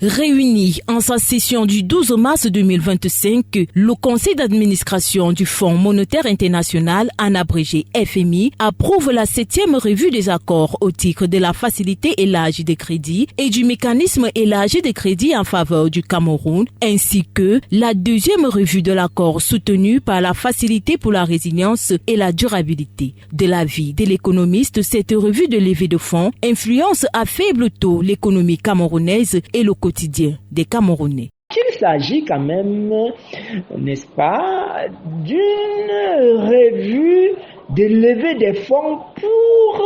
Réuni en sa session du 12 mars 2025, le conseil d'administration du Fonds monétaire international, en abrégé FMI, approuve la 7e revue des accords au titre de la facilité élargie des crédits et du mécanisme élargi des crédits en faveur du Cameroun, ainsi que la 2e revue de l'accord soutenu par la facilité pour la résilience et la durabilité. De l'avis de l'économiste, cette revue de levée de fonds influence à faible taux l'économie camerounaise et le quotidien des Camerounais. Il s'agit quand même, n'est-ce pas, d'une revue de levée des fonds pour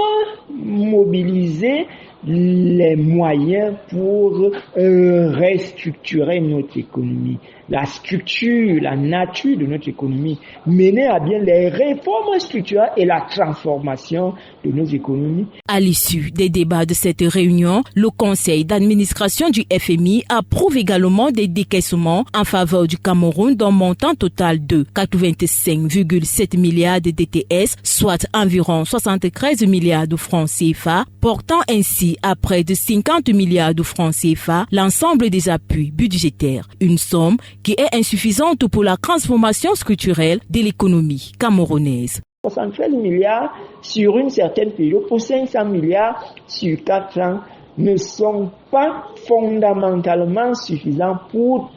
mobiliser les moyens pour restructurer notre économie. La structure, la nature de notre économie, mener à bien les réformes structurelles et la transformation de nos économies. À l'issue des débats de cette réunion, le conseil d'administration du FMI approuve également des décaissements en faveur du Cameroun d'un montant total de 85,7 milliards de DTS, soit environ 73 milliards de francs CFA, portant ainsi à près de 50 milliards de francs CFA l'ensemble des appuis budgétaires, une somme qui est insuffisante pour la transformation structurelle de l'économie camerounaise. 73 milliards sur une certaine période pour 500 milliards sur 4 ans ne sont pas fondamentalement suffisants pour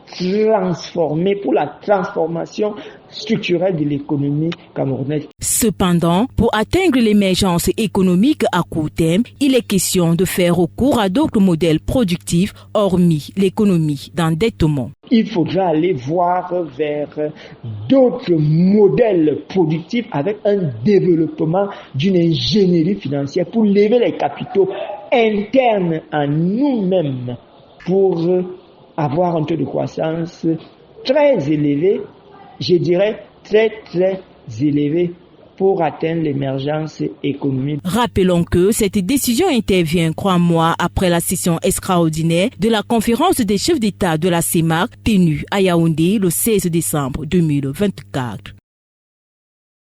la transformation structurelle de l'économie camerounaise. Cependant, pour atteindre l'émergence économique à court terme, il est question de faire recours à d'autres modèles productifs hormis l'économie d'endettement. Il faudra aller voir vers d'autres modèles productifs avec un développement d'une ingénierie financière pour lever les capitaux internes à nous-mêmes pour avoir un taux de croissance très élevé, je dirais très élevé pour atteindre l'émergence économique. Rappelons que cette décision intervient 3 mois après la session extraordinaire de la conférence des chefs d'État de la CEMAC tenue à Yaoundé le 16 décembre 2024.